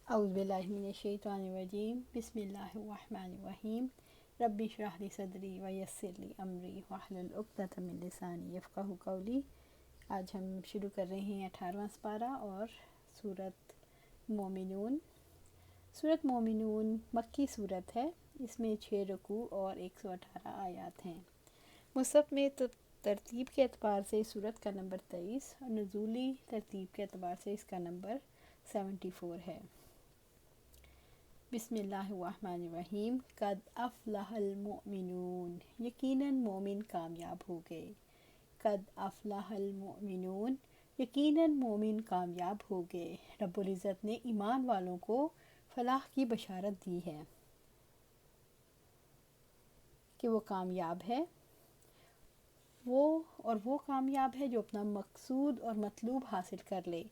اعوذ باللہ من الشیطان الرجیم بسم اللہ الرحمن الرحیم رب اشرح لی صدری ویسر لی امری واحلل عقدۃ من لسانی یفقہوا قولی۔ آج ہم شروع کر رہے ہیں 18واں سپارہ اور سورۃ مومنون۔ سورۃ مومنون مکی سورت ہے، اس میں 6 رکوع اور 118 آیات ہیں۔ مصحف میں ترتیب کے اعتبار سے سورت کا نمبر 23 اور نزولی ترتیب کے اعتبار سے اس کا نمبر 74 ہے۔ بسم اللہ الرحمن الرحیم۔ قد افلح المؤمنون، یقیناً مومن کامیاب ہو گئے۔ قد افلح المؤمنون، یقیناً مومن کامیاب ہو گئے۔ رب العزت نے ایمان والوں کو فلاح کی بشارت دی ہے کہ وہ کامیاب ہے، وہ کامیاب ہے جو اپنا مقصود اور مطلوب حاصل کر لے۔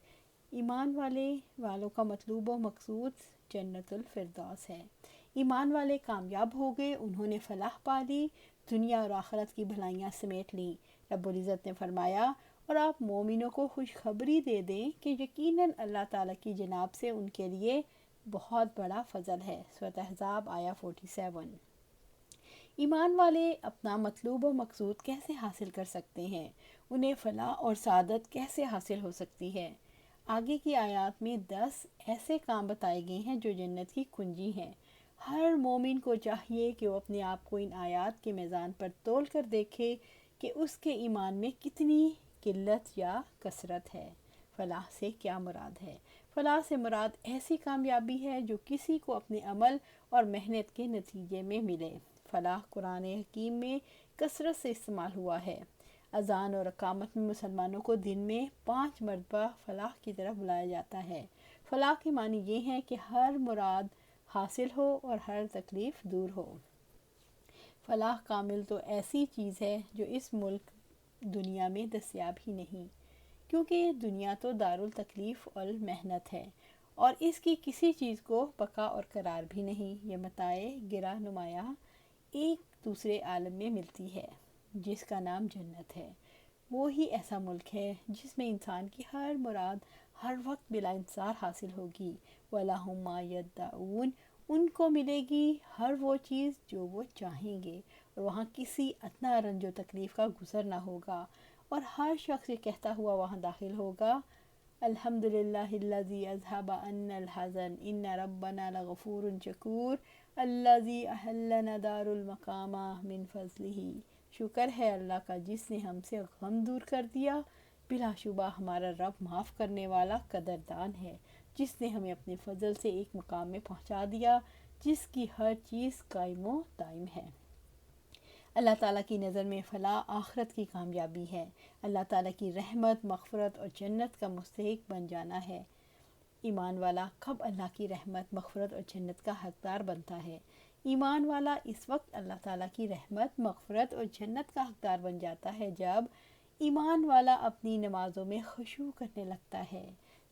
ایمان والوں کا مطلوب و مقصود جنت الفردوس ہے۔ ایمان والے کامیاب ہو گئے، انہوں نے فلاح پا لی، دنیا اور آخرت کی بھلائیاں سمیٹ لیں۔ رب العزت نے فرمایا، اور آپ مومنوں کو خوشخبری دے دیں کہ یقیناً اللہ تعالیٰ کی جانب سے ان کے لیے بہت بڑا فضل ہے۔ سورۃ احزاب آیا 47۔ ایمان والے اپنا مطلوب و مقصود کیسے حاصل کر سکتے ہیں؟ انہیں فلاح اور سعادت کیسے حاصل ہو سکتی ہے؟ آگے کی آیات میں 10 ایسے کام بتائے گئے ہیں جو جنت کی کنجی ہیں۔ ہر مومن کو چاہیے کہ وہ اپنے آپ کو ان آیات کے میزان پر تول کر دیکھے کہ اس کے ایمان میں کتنی قلت یا کثرت ہے۔ فلاح سے کیا مراد ہے؟ فلاح سے مراد ایسی کامیابی ہے جو کسی کو اپنے عمل اور محنت کے نتیجے میں ملے۔ فلاح قرآن حکیم میں کثرت سے استعمال ہوا ہے۔ اذان اور اقامت میں مسلمانوں کو دن میں 5 مرتبہ فلاح کی طرف بلایا جاتا ہے۔ فلاح کے معنی یہ ہیں کہ ہر مراد حاصل ہو اور ہر تکلیف دور ہو۔ فلاح کامل تو ایسی چیز ہے جو اس ملک دنیا میں دستیاب ہی نہیں، کیونکہ یہ دنیا تو دارالتکلیف اور محنت ہے، اور اس کی کسی چیز کو بقا اور قرار بھی نہیں۔ یہ متاع گرہ نمایاں ایک دوسرے عالم میں ملتی ہے جس کا نام جنت ہے۔ وہی ایسا ملک ہے جس میں انسان کی ہر مراد ہر وقت بلا انتظار حاصل ہوگی۔ وَلَهُم مَّا يَدَّعُونَ، ان کو ملے گی ہر وہ چیز جو وہ چاہیں گے، اور وہاں کسی ادنیٰ رنج و تکلیف کا گزر نہ ہوگا، اور ہر شخص یہ کہتا ہوا وہاں داخل ہوگا، الحمدللہ الذی اذھب عنا الحزن ان ربنا لغفور شکور الذی احلنا دار المقامہ من فضلہ۔ شکر ہے اللہ کا جس نے ہم سے غم دور کر دیا، بلا شبہ ہمارا رب معاف کرنے والا قدردان ہے، جس نے ہمیں اپنے فضل سے ایک مقام میں پہنچا دیا جس کی ہر چیز قائم و دائم ہے۔ اللہ تعالیٰ کی نظر میں فلاح آخرت کی کامیابی ہے۔ اللہ تعالیٰ کی رحمت، مغفرت اور جنت کا مستحق بن جانا ہے۔ ایمان والا کب اللہ کی رحمت، مغفرت اور جنت کا حقدار بنتا ہے؟ ایمان والا اس وقت اللہ تعالیٰ کی رحمت، مغفرت اور جنت کا حقدار بن جاتا ہے جب ایمان والا اپنی نمازوں میں خشوع کرنے لگتا ہے،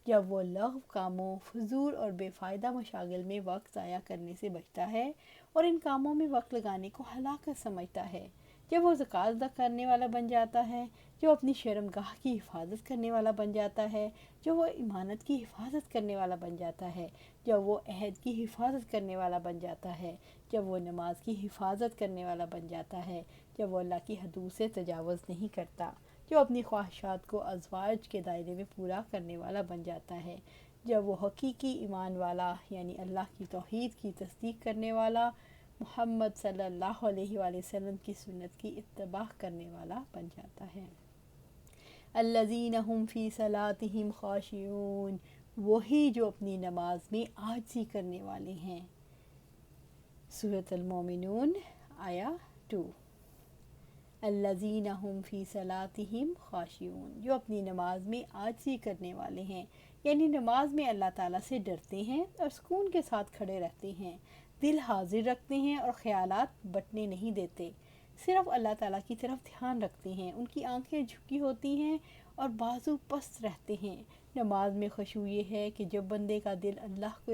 جب وہ لغو کاموں، فضول اور بے فائدہ مشاغل میں وقت ضائع کرنے سے بچتا ہے اور ان کاموں میں وقت لگانے کو ہلاکت سمجھتا ہے، جب وہ زکوٰۃ ادا کرنے والا بن جاتا ہے، جو اپنی شرمگاہ کی حفاظت کرنے والا بن جاتا ہے، جو وہ امانت کی حفاظت کرنے والا بن جاتا ہے، جب وہ عہد کی حفاظت کرنے والا بن جاتا ہے، جب وہ نماز کی حفاظت کرنے والا بن جاتا ہے، جب وہ اللہ کی حدود سے تجاوز نہیں کرتا، جو اپنی خواہشات کو ازواج کے دائرے میں پورا کرنے والا بن جاتا ہے، جب وہ حقیقی ایمان والا یعنی اللہ کی توحید کی تصدیق کرنے والا، محمد صلی اللہ علیہ وآلہ وسلم کی سنت کی اتباع کرنے والا بن جاتا ہے۔ الذین هم فی صلاتہم خاشعون، وہی جو اپنی نماز میں عاجزی کرنے والے ہیں۔ سورۃ المومنون آیا 2۔ الذین هم فی صلاتہم خاشعون، جو اپنی نماز میں عاجزی کرنے والے ہیں، یعنی نماز میں اللہ تعالیٰ سے ڈرتے ہیں اور سکون کے ساتھ کھڑے رہتے ہیں، دل حاضر رکھتے ہیں اور خیالات بٹنے نہیں دیتے، صرف اللہ تعالیٰ کی طرف دھیان رکھتے ہیں، ان کی آنکھیں جھکی ہوتی ہیں اور بازو پست رہتے ہیں۔ نماز میں خشوع یہ ہے کہ جب بندے کا دل اللہ کو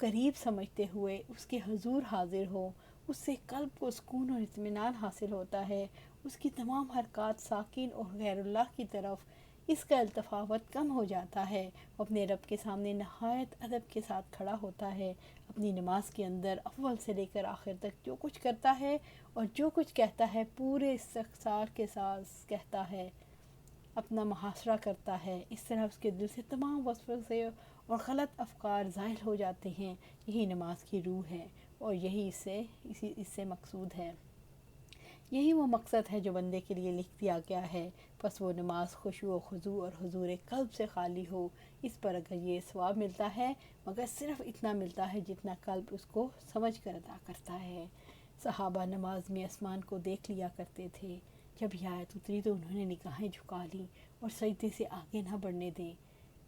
قریب سمجھتے ہوئے اس کے حضور حاضر ہو، اس سے قلب کو سکون اور اطمینان حاصل ہوتا ہے، اس کی تمام حرکات ساکن اور غیر اللہ کی طرف اس کا التفاوت کم ہو جاتا ہے، اپنے رب کے سامنے نہایت ادب کے ساتھ کھڑا ہوتا ہے، اپنی نماز کے اندر اول سے لے کر آخر تک جو کچھ کرتا ہے اور جو کچھ کہتا ہے پورے استحضار کے ساتھ کہتا ہے، اپنا محاصرہ کرتا ہے، اس طرح اس کے دل سے تمام وسوسے اور غلط افکار ظاہر ہو جاتے ہیں۔ یہی نماز کی روح ہے اور یہی اس سے مقصود ہے، یہی وہ مقصد ہے جو بندے کے لیے لکھ دیا گیا ہے۔ پس وہ نماز خشوع و خضوع اور حضور قلب سے خالی ہو، اس پر اگر یہ ثواب ملتا ہے، مگر صرف اتنا ملتا ہے جتنا قلب اس کو سمجھ کر ادا کرتا ہے۔ صحابہ نماز میں آسمان کو دیکھ لیا کرتے تھے، جب یہ آیت اتری تو انہوں نے نگاہیں جھکا لیں اور سجدے سے آگے نہ بڑھنے دیں۔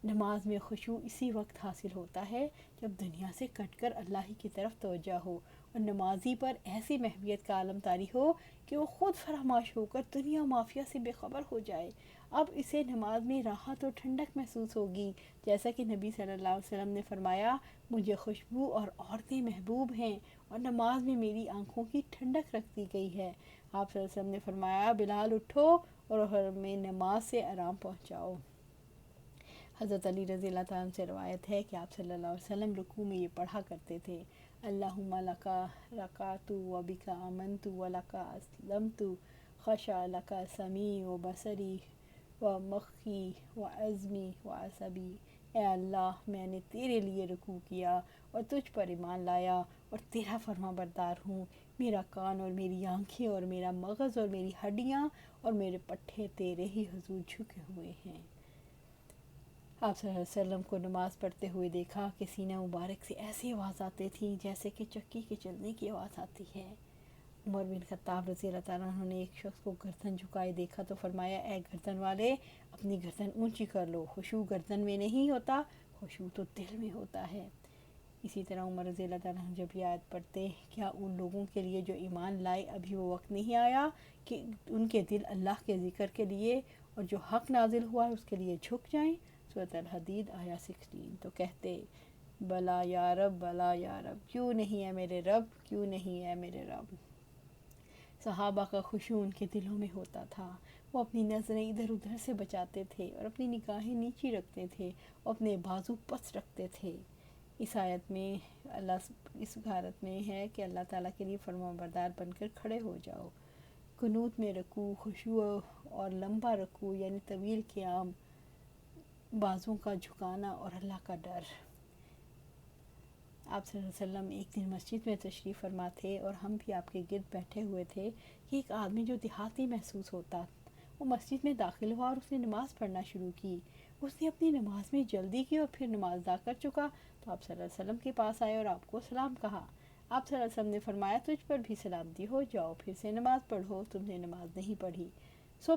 نماز میں خشوع اسی وقت حاصل ہوتا ہے جب دنیا سے کٹ کر اللہ ہی کی طرف توجہ ہو اور نمازی پر ایسی محویت کا عالم طاری ہو کہ وہ خود فراموش ہو کر دنیا مافیا سے بے خبر ہو جائے۔ اب اسے نماز میں راحت اور ٹھنڈک محسوس ہوگی، جیسا کہ نبی صلی اللہ علیہ وسلم نے فرمایا، مجھے خوشبو اور عورتیں محبوب ہیں اور نماز میں میری آنکھوں کی ٹھنڈک رکھ دی گئی ہے۔ آپ صلی اللہ علیہ وسلم نے فرمایا، بلال اٹھو اور ہمیں نماز سے آرام پہنچاؤ۔ حضرت علی رضی اللہ تعالیٰ عنہ سے روایت ہے کہ آپ صلی اللہ علیہ وسلم رکوع میں یہ پڑھا کرتے تھے، اللہم لکا رکعت و بکا آمنت و لکا اسلمت خشع لکا سمیع و بصری و مخی و عظمی و عصبی۔ اے اللہ، میں نے تیرے لیے رکوع کیا اور تجھ پر ایمان لایا اور تیرا فرما بردار ہوں، میرا کان اور میری آنکھیں اور میرا مغز اور میری ہڈیاں اور میرے پٹھے تیرے ہی حضور جھکے ہوئے ہیں۔ آپ صلی اللہ علیہ وسلم کو نماز پڑھتے ہوئے دیکھا کہ سینہ مبارک سے ایسی آواز آتی تھی جیسے کہ چکی کے چلنے کی آواز آتی ہے۔ عمر بن خطاب رضی اللہ تعالیٰ عنہ نے ایک شخص کو گردن جھکائے دیکھا تو فرمایا، اے گردن والے، اپنی گردن اونچی کر لو، خشوع گردن میں نہیں ہوتا، خشوع تو دل میں ہوتا ہے۔ اسی طرح عمر رضی اللہ تعالیٰ عنہ جب یہ آیت پڑھتے، کیا ان لوگوں کے لیے جو ایمان لائے ابھی وہ وقت نہیں آیا کہ ان کے دل اللہ کے ذکر کے لیے اور جو حق نازل ہوا ہے اس کے لیے جھک جائیں؟ سورۃ الحدید آیا 16۔ تو کہتے، بلا یا رب، بلا یا رب، کیوں نہیں ہے میرے رب، کیوں نہیں ہے میرے رب۔ صحابہ کا خشوع ان کے دلوں میں ہوتا تھا، وہ اپنی نظریں ادھر ادھر سے بچاتے تھے اور اپنی نگاہیں نیچی رکھتے تھے اور اپنے بازو پس رکھتے تھے۔ اس آیت میں اس بھارت میں ہے کہ اللہ تعالیٰ کے لیے فرما بردار بن کر کھڑے ہو جاؤ۔ قنوت میں رکوع، خشوع اور لمبا رکوع یعنی طویل قیام، بازوں کا جھکانا اور اللہ کا ڈر۔ آپ صلی اللہ علیہ وسلم ایک دن مسجد میں تشریف فرما تھے اور ہم بھی آپ کے گرد بیٹھے ہوئے تھے کہ ایک آدمی جو دیہاتی محسوس ہوتا، وہ مسجد میں داخل ہوا اور اس نے نماز پڑھنا شروع کی۔ اس نے اپنی نماز میں جلدی کی اور پھر نماز ادا کر چکا تو آپ صلی اللہ علیہ وسلم کے پاس آئے اور آپ کو سلام کہا۔ آپ صلی اللہ علیہ وسلم نے فرمایا، تجھ پر بھی سلامتی ہو، جاؤ پھر سے نماز پڑھو، تم نے نماز نہیں پڑھی۔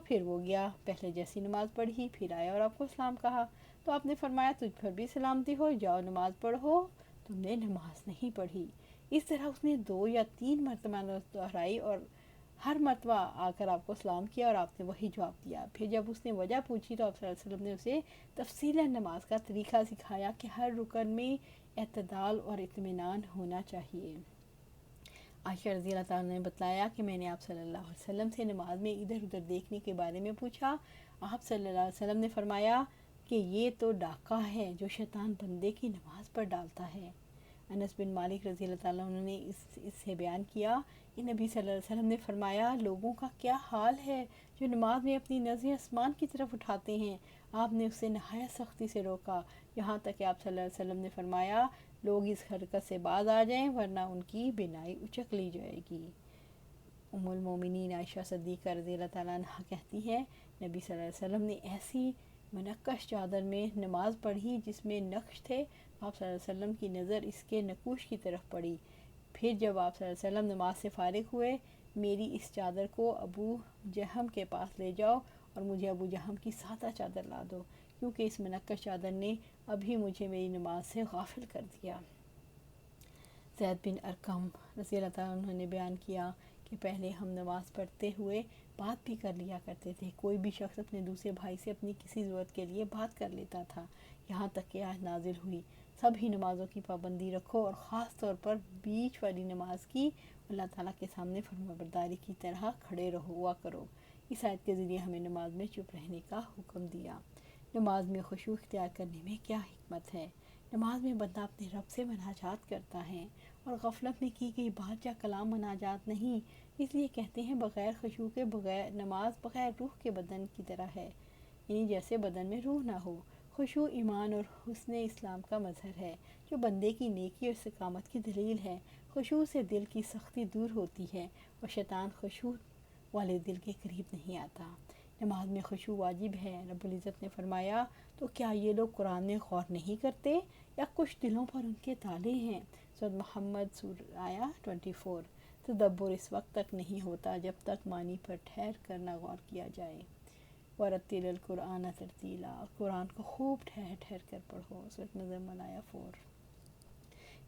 پھر وہ گیا، پہلے جیسی نماز پڑھی، پھر آیا اور آپ کو سلام کہا تو آپ نے فرمایا، تجھ پر بھی سلامتی ہو، جاؤ نماز پڑھو، تم نے نماز نہیں پڑھی۔ اس طرح اس نے 2 یا 3 مرتبہ دہرائی اور ہر مرتبہ آ کر آپ کو سلام کیا اور آپ نے وہی جواب دیا۔ پھر جب اس نے وجہ پوچھی تو آپ صلی اللہ علیہ وسلم نے اسے تفصیلاً نماز کا طریقہ سکھایا کہ ہر رکن میں اعتدال اور اطمینان ہونا چاہیے۔ عائشہ رضی اللہ تعالیٰ نے بتلایا کہ میں نے آپ صلی اللہ علیہ وسلم سے نماز میں ادھر ادھر دیکھنے کے بارے میں پوچھا۔ آپ صلی اللہ علیہ وسلم نے فرمایا کہ یہ تو ڈاکہ ہے جو شیطان بندے کی نماز پر ڈالتا ہے۔ انس بن مالک رضی اللہ تعالیٰ عنہ نے اس سے بیان کیا کہ نبی صلی اللہ علیہ وسلم نے فرمایا، لوگوں کا کیا حال ہے جو نماز میں اپنی نظریں آسمان کی طرف اٹھاتے ہیں۔ آپ نے اسے نہایت سختی سے روکا، یہاں تک کہ آپ صلی اللہ علیہ وسلم نے فرمایا، لوگ اس حرکت سے باز آ جائیں ورنہ ان کی بینائی اچک لی جائے گی۔ ام المومنین عائشہ صدیقہ رضی اللہ تعالیٰ عنہ کہتی ہیں، نبی صلی اللہ علیہ وسلم نے ایسی منقش چادر میں نماز پڑھی جس میں نقش تھے، آپ صلی اللہ علیہ وسلم کی نظر اس کے نقوش کی طرف پڑی۔ پھر جب آپ صلی اللہ علیہ وسلم نماز سے فارغ ہوئے، میری اس چادر کو ابو جہم کے پاس لے جاؤ اور مجھے ابو جہم کی سادہ چادر لا دو، کیونکہ اس منقش چادر نے ابھی مجھے میری نماز سے غافل کر دیا۔ زید بن ارقم رضی اللہ تعالیٰ عنہ نے بیان کیا کہ پہلے ہم نماز پڑھتے ہوئے بات بھی کر لیا کرتے تھے، کوئی بھی شخص اپنے دوسرے بھائی سے اپنی کسی ضرورت کے لیے بات کر لیتا تھا، یہاں تک کہ آیت نازل ہوئی، سبھی نمازوں کی پابندی رکھو اور خاص طور پر بیچ والی نماز کی اللہ تعالیٰ کے سامنے فرما برداری کی طرح کھڑے ہوا کرو۔ اس آیت کے ذریعے ہمیں نماز میں چپ رہنے کا حکم دیا۔ نماز میں خشوع اختیار کرنے میں کیا حکمت ہے؟ نماز میں بندہ اپنے رب سے مناجات کرتا ہے اور غفلت میں کی گئی بات یا کلام مناجات نہیں، اس لیے کہتے ہیں بغیر خشوع کے بغیر نماز بغیر روح کے بدن کی طرح ہے، یعنی جیسے بدن میں روح نہ ہو۔ خشوع ایمان اور حسن اسلام کا مظہر ہے جو بندے کی نیکی اور استقامت کی دلیل ہے۔ خشوع سے دل کی سختی دور ہوتی ہے اور شیطان خشوع والے دل کے قریب نہیں آتا۔ نماز میں خشوع واجب ہے۔ رب العزت نے فرمایا تو کیا یہ لوگ قرآن میں غور نہیں کرتے یا کچھ دلوں پر ان کے تالے ہیں؟ سورۃ محمد آیا 24۔ تدبر اس وقت تک نہیں ہوتا جب تک معنی پر ٹھہر کر نہ غور کیا جائے۔ وَرَتِّلِ الْقُرْآنَ تَرْتِیلًا، قرآن کو خوب ٹھہر ٹھہر کر پڑھو۔ سورۃ مزمل آیا 4۔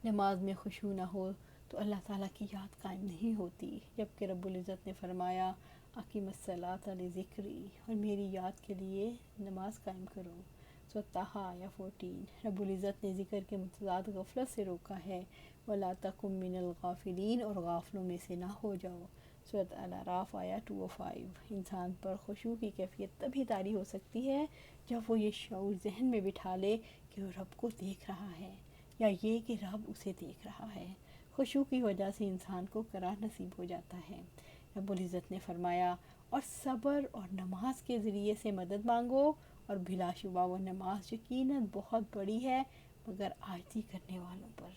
نماز میں خشوع نہ ہو تو اللہ تعالیٰ کی یاد قائم نہیں ہوتی، جبکہ رب العزت نے فرمایا اقیم الصلاۃ لذکری، اور میری یاد کے لیے نماز قائم کرو۔ سورۃ طٰہٰ آیا 14۔ رب العزت نے ذکر کے متضاد غفلت سے روکا ہے، وَلَا تَکُن مِّنَ الْغَافِلِینَ، اور غافلوں میں سے نہ ہو جاؤ۔ سورۃ الاعراف آیا 205۔ انسان پر خشوع کی کیفیت تبھی طاری ہو سکتی ہے جب وہ یہ شعور ذہن میں بٹھا لے کہ وہ رب کو دیکھ رہا ہے، یا یہ کہ رب اسے دیکھ رہا ہے۔ خشوع کی وجہ سے انسان کو قرار نصیب ہو جاتا ہے۔ رب العزت نے فرمایا اور صبر اور نماز کے ذریعے سے مدد مانگو، اور بلا شبہ وہ نماز یقیناً بہت بڑی ہے مگر عاجزی کرنے والوں پر۔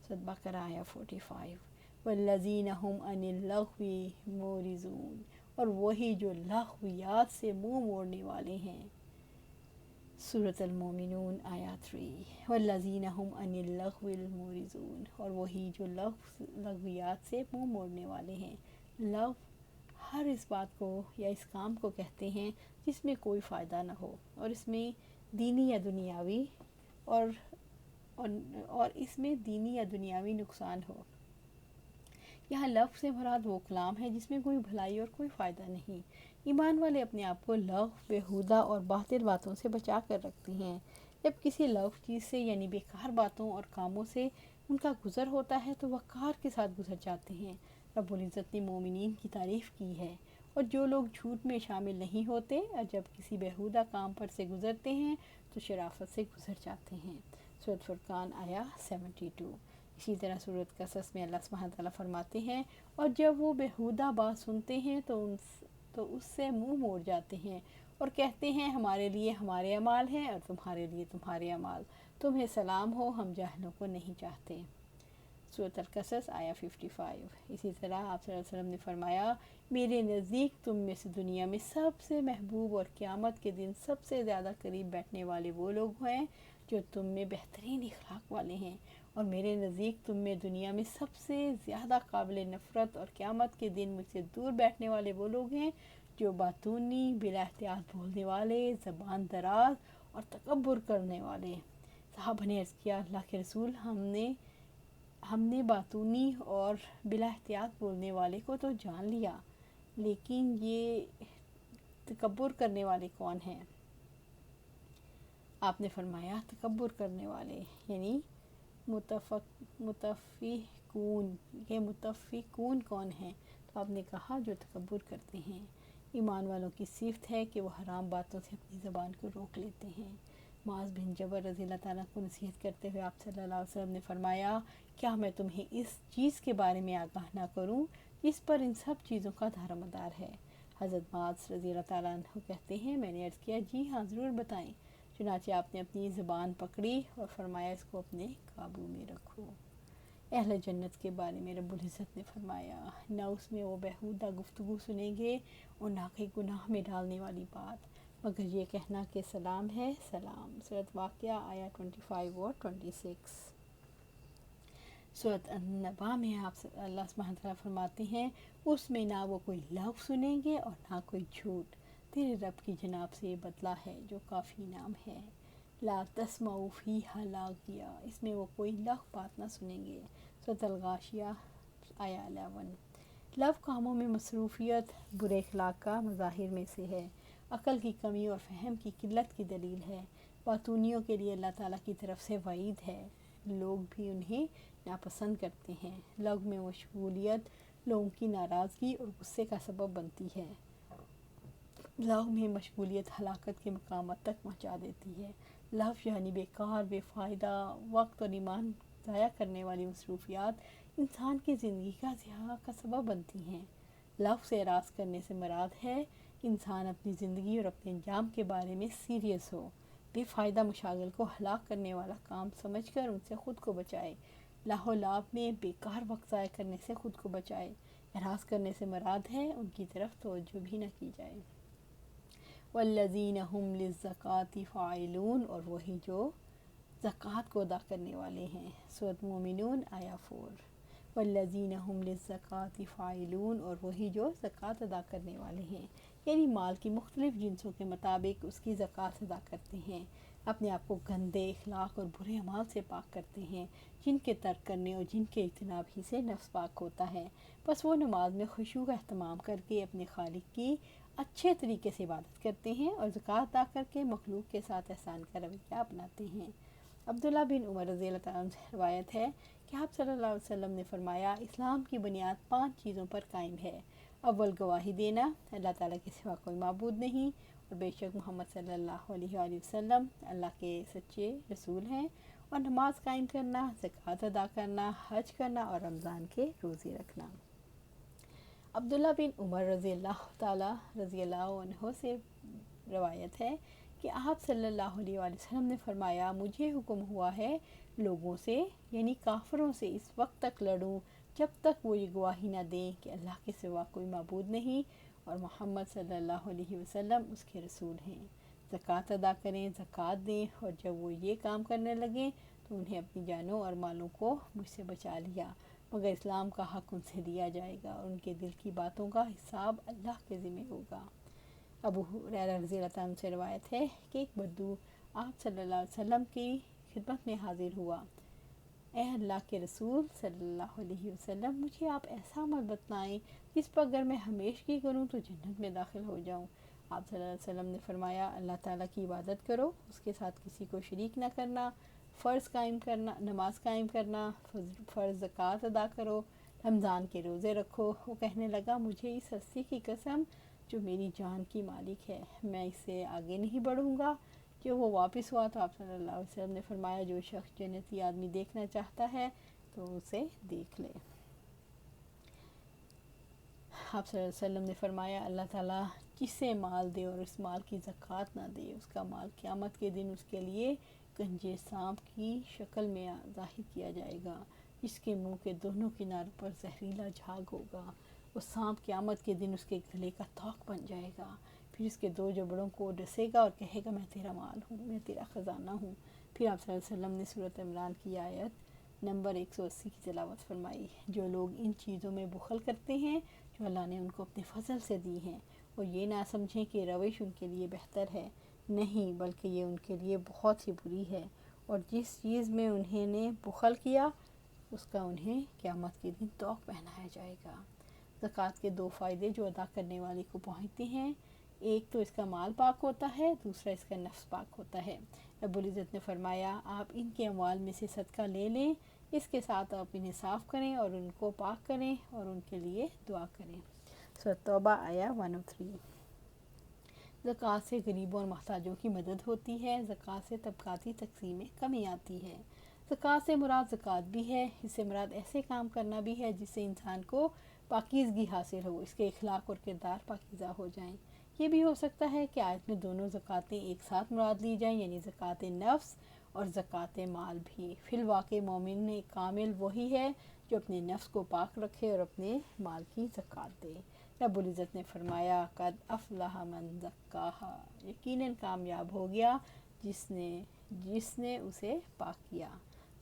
سورۃ بقرہ آیا 45۔ والذین هم عن اللغو معرضون، اور وہی جو لغویات سے منہ موڑنے والے ہیں۔ سورۃ المومنون آیا 3۔ والذین هم عن اللغو معرضون، اور وہی جو لغویات سے منہ موڑنے والے ہیں۔ لغو ہر اس بات کو یا اس کام کو کہتے ہیں جس میں کوئی فائدہ نہ ہو، اور اس میں دینی یا دنیاوی نقصان ہو۔ یہاں لغو سے مراد وہ کلام ہے جس میں کوئی بھلائی اور کوئی فائدہ نہیں۔ ایمان والے اپنے آپ کو لغو، بیہودہ اور باطل باتوں سے بچا کر رکھتے ہیں۔ جب کسی لغو چیز سے یعنی بیکار باتوں اور کاموں سے ان کا گزر ہوتا ہے تو وقار کے ساتھ گزر جاتے ہیں۔ رب العزت نے مومنین کی تعریف کی ہے، اور جو لوگ جھوٹ میں شامل نہیں ہوتے اور جب کسی بیہودہ کام پر سے گزرتے ہیں تو شرافت سے گزر جاتے ہیں۔ سورۃ فرقان آیا 72۔ اسی طرح سورۃ قصص میں اللہ سبحانہ تعالیٰ فرماتے ہیں اور جب وہ بیہودہ بات سنتے ہیں تو اس سے منہ موڑ جاتے ہیں اور کہتے ہیں ہمارے لیے ہمارے اعمال ہیں اور تمہارے لیے تمہارے اعمال، تمہیں سلام ہو، ہم جاہلوں کو نہیں چاہتے۔ سورۃ القصص آیا 55۔ اسی طرح آپ صلی اللہ علیہ وسلم نے فرمایا میرے نزدیک تم میں سے دنیا میں سب سے محبوب اور قیامت کے دن سب سے زیادہ قریب بیٹھنے والے وہ لوگ ہیں جو تم میں بہترین اخلاق والے ہیں، اور میرے نزدیک تم میں دنیا میں سب سے زیادہ قابل نفرت اور قیامت کے دن مجھ سے دور بیٹھنے والے وہ لوگ ہیں جو باتونی، بلا احتیاط بولنے والے، زبان دراز اور تکبر کرنے والے۔ صحابہ نے عرض کیا اللہ کے رسول، ہم نے باتونی اور بلا احتیاط بولنے والے کو تو جان لیا، لیکن یہ تکبر کرنے والے کون ہیں؟ آپ نے فرمایا تکبر کرنے والے یعنی متفقون کون ہیں؟ تو آپ نے کہا جو تکبر کرتے ہیں۔ ایمان والوں کی صفت ہے کہ وہ حرام باتوں سے اپنی زبان کو روک لیتے ہیں۔ معاذ بن جبل رضی اللہ تعالیٰ کو نصیحت کرتے ہوئے آپ صلی اللہ علیہ وسلم نے فرمایا کیا میں تمہیں اس چیز کے بارے میں آگاہ نہ کروں جس پر ان سب چیزوں کا دار مدار ہے؟ حضرت معاذ رضی اللہ تعالیٰ عنہ کہتے ہیں میں نے عرض کیا جی ہاں ضرور بتائیں۔ چنانچہ آپ نے اپنی زبان پکڑی اور فرمایا اس کو اپنے قابو میں رکھو۔ اہل جنت کے بارے میں رب العزت نے فرمایا نہ اس میں وہ بیہودہ گفتگو سنیں گے اور نہ کہیں گناہ میں ڈالنے والی بات، مگر یہ کہنا کہ سلام ہے سلام۔ سورۃ واقعہ آیا 25 اور 26۔ سورۃ النبا میں آپ اللہ سبحانہ تعالیٰ فرماتے ہیں اس میں نہ وہ کوئی لغو سنیں گے اور نہ کوئی جھوٹ، تیرے رب کی جناب سے یہ بدلہ ہے جو کافی انعام ہے۔ لا تسمعوا فیہا لاغیہ، اس میں وہ کوئی لغو بات نہ سنیں گے۔ سورۃ الغاشیہ آیا 11۔ لغو کاموں میں مصروفیت برے اخلاق کا مظاہر میں سے ہے، عقل کی کمی اور فہم کی قلت کی دلیل ہے۔ باتونیوں کے لیے اللہ تعالیٰ کی طرف سے وعید ہے، لوگ بھی انہیں ناپسند کرتے ہیں۔ لغو میں مشغولیت لوگوں کی ناراضگی اور غصے کا سبب بنتی ہے۔ لغو میں مشغولیت ہلاکت کے مقامات تک پہنچا دیتی ہے۔ لغو یعنی بیکار، بے فائدہ، وقت اور ایمان ضائع کرنے والی مصروفیات انسان کی زندگی کا ضیاع کا سبب بنتی ہیں۔ لغو سے اعراض کرنے سے مراد ہے انسان اپنی زندگی اور اپنے انجام کے بارے میں سیریس ہو، بے فائدہ مشاغل کو ہلاک کرنے والا کام سمجھ کر ان سے خود کو بچائے۔ لاہ و لعب میں بیکار وقت ضائع کرنے سے خود کو بچائے۔ اعراض کرنے سے مراد ہے ان کی طرف توجہ بھی نہ کی جائے۔ والذین هم للزکاة فاعلون، اور وہی جو زکوٰۃ کو ادا کرنے والے ہیں۔ سورۃ مومنون آیا 4۔ والذین هم للزکاة فاعلون، اور وہی جو زکوٰۃ ادا کرنے والے ہیں، یعنی مال کی مختلف جنسوں کے مطابق اس کی زکوٰۃ ادا کرتے ہیں، اپنے آپ کو گندے اخلاق اور برے اعمال سے پاک کرتے ہیں، جن کے ترک کرنے اور جن کے اجتناب ہی سے نفس پاک ہوتا ہے۔ بس وہ نماز میں خشوع کا اہتمام کر کے اپنے خالق کی اچھے طریقے سے عبادت کرتے ہیں اور زکوٰۃ ادا کر کے مخلوق کے ساتھ احسان کا رویہ اپناتے ہیں۔ عبداللہ بن عمر رضی اللہ تعالیٰ عنہ سے روایت ہے کہ آپ صلی اللہ علیہ وسلم نے فرمایا، اسلام کی بنیاد 5 چیزوں پر قائم ہے۔ اول گواہی دینا، اللہ تعالیٰ کے سوا کوئی معبود نہیں اور بے شک محمد صلی اللہ علیہ وآلہ وسلم اللہ کے سچے رسول ہیں، اور نماز قائم کرنا، زکوٰۃ ادا کرنا، حج کرنا اور رمضان کے روزے رکھنا۔ عبداللہ بن عمر رضی اللہ عنہ سے روایت ہے کہ آپ صلی اللہ علیہ وآلہ وسلم نے فرمایا، مجھے حکم ہوا ہے لوگوں سے یعنی کافروں سے اس وقت تک لڑوں جب تک وہ یہ گواہی نہ دیں کہ اللہ کے سوا کوئی معبود نہیں اور محمد صلی اللہ علیہ وسلم اس کے رسول ہیں، زکوٰۃ ادا کریں، زکوٰۃ دیں، اور جب وہ یہ کام کرنے لگیں تو انہیں اپنی جانوں اور مالوں کو مجھ سے بچا لیا، مگر اسلام کا حق ان سے دیا جائے گا اور ان کے دل کی باتوں کا حساب اللہ کے ذمہ ہوگا۔ ابو ہریرہ رضی اللہ عنہ سے روایت ہے کہ ایک بدو آپ صلی اللہ علیہ وسلم کی خدمت میں حاضر ہوا۔ اے اللہ کے رسول صلی اللہ علیہ وسلم، مجھے آپ ایسا عمل بتلائیں جس پر اگر میں ہمیشگی کروں تو جنت میں داخل ہو جاؤں۔ آپ صلی اللہ علیہ وسلم نے فرمایا، اللہ تعالیٰ کی عبادت کرو، اس کے ساتھ کسی کو شریک نہ کرنا، نماز قائم کرنا، فرض زکوٰۃ ادا کرو، رمضان کے روزے رکھو۔ وہ کہنے لگا، مجھے اس ہستی کی قسم جو میری جان کی مالک ہے، میں اس سے آگے نہیں بڑھوں گا۔ جب وہ واپس ہوا تو آپ صلی اللہ علیہ وسلم نے فرمایا، جو شخص جنتی آدمی دیکھنا چاہتا ہے تو اسے دیکھ لے۔ آپ صلی اللہ علیہ وسلم نے فرمایا، اللہ تعالیٰ جسے مال دے اور اس مال کی زکوٰۃ نہ دے، اس کا مال قیامت کے دن اس کے لیے گنجے سانپ کی شکل میں ظاہر کیا جائے گا، جس کے منہ کے دونوں کناروں پر زہریلا جھاگ ہوگا۔ وہ سانپ قیامت کے دن اس کے گلے کا توق بن جائے گا، پھر اس کے 2 جبڑوں کو ڈسے گا اور کہے گا، میں تیرا مال ہوں، میں تیرا خزانہ ہوں۔ پھر آپ صلی اللہ علیہ وسلم نے سورۃ عمران کی آیت نمبر 180 کی تلاوت فرمائی، جو لوگ ان چیزوں میں بخل کرتے ہیں جو اللہ نے ان کو اپنے فضل سے دی ہیں، اور یہ نہ سمجھیں کہ روش ان کے لیے بہتر ہے، نہیں بلکہ یہ ان کے لیے بہت ہی بری ہے، اور جس چیز میں انہیں نے بخل کیا اس کا انہیں قیامت کے دن توق پہنایا جائے گا۔ زکوٰۃ کے 2 فائدے جو ادا کرنے والے کو پہنچتے ہیں، ایک تو اس کا مال پاک ہوتا ہے، دوسرا اس کا نفس پاک ہوتا ہے۔ رب العزت نے فرمایا، آپ ان کے اموال میں سے صدقہ لے لیں، اس کے ساتھ آپ انہیں صاف کریں اور ان کو پاک کریں اور ان کے لیے دعا کریں۔ سورۃ توبہ آیا 103۔ زکوٰۃ سے غریبوں اور محتاجوں کی مدد ہوتی ہے، زکوٰۃ سے طبقاتی تقسیم میں کمی آتی ہے۔ زکوٰۃ سے مراد زکوٰۃ بھی ہے، اس سے مراد ایسے کام کرنا بھی ہے جس سے انسان کو پاکیزگی حاصل ہو، اس کے اخلاق اور کردار پاکیزہ ہو جائیں۔ یہ بھی ہو سکتا ہے کہ آیت میں دونوں زکوٰتیں ایک ساتھ مراد لی جائیں، یعنی زکوٰۃ نفس اور زکوٰۃ مال بھی۔ فی الواقع مومن کامل وہی ہے جو اپنے نفس کو پاک رکھے اور اپنے مال کی زکوٰۃ دے۔ رب العزت نے فرمایا، قد افلح من زکاھا، یقیناً کامیاب ہو گیا جس نے اسے پاک کیا۔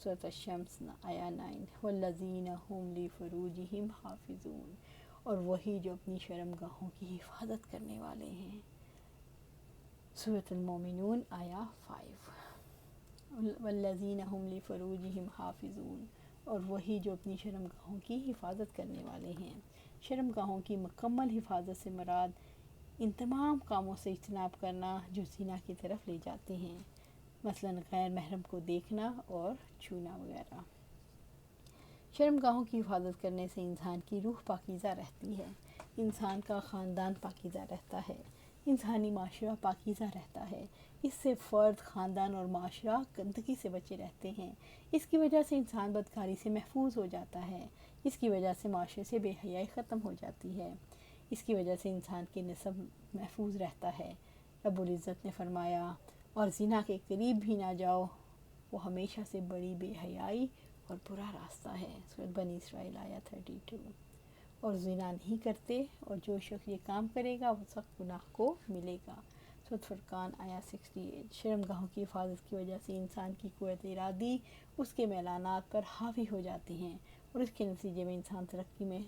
سورۃ الشمس آیا 9۔ والذین هم لفروجہم حافظون، اور وہی جو اپنی شرم گاہوں کی حفاظت کرنے والے ہیں۔ سورۃ المومنون آیا 5۔ والذین هم لفروجہم حافظون، اور وہی جو اپنی شرم گاہوں کی حفاظت کرنے والے ہیں۔ شرم گاہوں کی مکمل حفاظت سے مراد ان تمام کاموں سے اجتناب کرنا جو زنا کی طرف لے جاتے ہیں، مثلا غیر محرم کو دیکھنا اور چھونا وغیرہ۔ شرم گاہوں کی حفاظت کرنے سے انسان کی روح پاکیزہ رہتی ہے، انسان کا خاندان پاکیزہ رہتا ہے، انسانی معاشرہ پاکیزہ رہتا ہے، اس سے فرد، خاندان اور معاشرہ گندگی سے بچے رہتے ہیں۔ اس کی وجہ سے انسان بدکاری سے محفوظ ہو جاتا ہے، اس کی وجہ سے معاشرے سے بے حیائی ختم ہو جاتی ہے، اس کی وجہ سے انسان کے نسب محفوظ رہتا ہے۔ رب العزت نے فرمایا اور زنا کے قریب بھی نہ جاؤ، وہ ہمیشہ سے بڑی بے حیائی اور برا راستہ ہے۔ سورۃ بنی اسرائیل آیا 32۔ اور زنا نہیں کرتے، اور جو شخص یہ کام کرے گا وہ سخت گناہ کو ملے گا۔ سورۃ فرقان آیا 68۔ شرمگاہوں کی حفاظت کی وجہ سے انسان کی قوت ارادی اس کے میلانات پر حاوی ہو جاتی ہیں، اور اس کے نتیجے میں انسان ترقی میں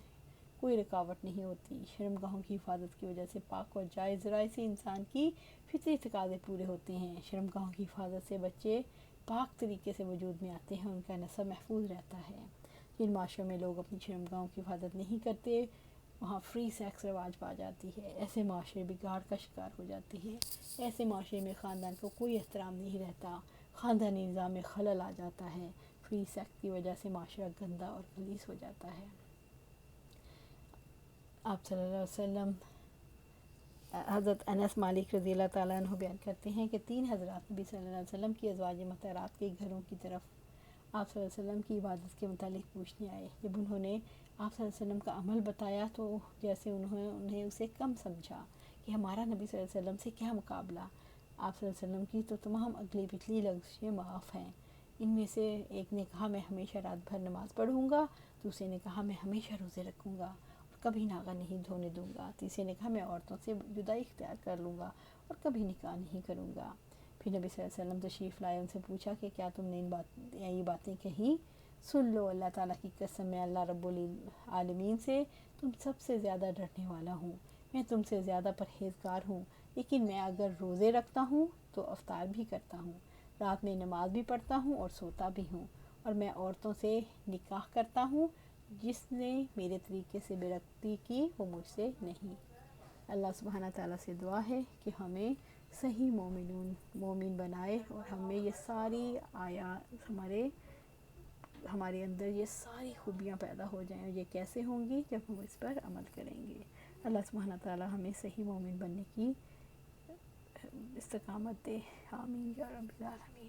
کوئی رکاوٹ نہیں ہوتی۔ شرمگاہوں کی حفاظت کی وجہ سے پاک اور جائز ذرائع سے انسان کی فطری تقاضے پورے ہوتے ہیں۔ شرمگاہوں کی حفاظت سے بچے پاک طریقے سے وجود میں آتے ہیں، ان کا نسب محفوظ رہتا ہے۔ جن معاشروں میں لوگ اپنی شرمگاہوں کی حفاظت نہیں کرتے، وہاں فری سیکس رواج پا جاتی ہے، ایسے معاشرے بگاڑ کا شکار ہو جاتی ہے۔ ایسے معاشرے میں خاندان کو کوئی احترام نہیں رہتا، خاندانی نظام میں خلل آ جاتا ہے، فری سیکس کی وجہ سے معاشرہ گندا اور غلیظ ہو جاتا ہے۔ آپ صلی اللہ علیہ وسلم، حضرت انس مالک رضی اللہ تعالیٰ عنہ بیان کرتے ہیں کہ 3 حضرات نبی صلی اللہ علیہ وسلم کی ازواج مطہرات کے گھروں کی طرف آپ صلی اللہ علیہ وسلم کی عبادت کے متعلق پوچھنے آئے۔ جب انہوں نے آپ صلی اللہ علیہ وسلم کا عمل بتایا تو جیسے انہیں اسے کم سمجھا کہ ہمارا نبی صلی اللہ علیہ وسلم سے کیا مقابلہ۔ آپ صلی اللہ علیہ وسلم کی تو تمام اگلی پچھلی لغزشیں معاف ہیں۔ ان میں سے ایک نے کہا میں ہمیشہ رات بھر نماز پڑھوں گا، دوسرے نے کہا میں ہمیشہ روزے رکھوں گا اور کبھی ناغہ نہیں دھونے دوں گا، تیسرے نے کہا میں عورتوں سے جدائی اختیار کر لوں گا اور کبھی نکاح نہیں کروں گا۔ پھر نبی صلی اللہ علیہ وسلم تشریف لائے، ان سے پوچھا کہ کیا تم نے یہ باتیں کہیں؟ سن لو، اللہ تعالیٰ کی قسم، میں اللہ رب العالمین سے تم سب سے زیادہ ڈرنے والا ہوں، میں تم سے زیادہ پرہیزگار ہوں، لیکن میں اگر روزے رکھتا ہوں تو افطار بھی کرتا ہوں، رات میں نماز بھی پڑھتا ہوں اور سوتا بھی ہوں، اور میں عورتوں سے نکاح کرتا ہوں، جس نے میرے طریقے سے بے رغبتی کی وہ مجھ سے نہیں۔ اللہ سبحانہ تعالیٰ سے دعا ہے کہ ہمیں صحیح مومن بنائے، اور ہمیں یہ ساری آیات ہمارے اندر یہ ساری خوبیاں پیدا ہو جائیں، اور یہ کیسے ہوں گی؟ جب ہم اس پر عمل کریں گے۔ اللہ سبحانہ تعالیٰ ہمیں صحیح مومن بننے کی استقامت دے۔ آمین یا رب العالمین۔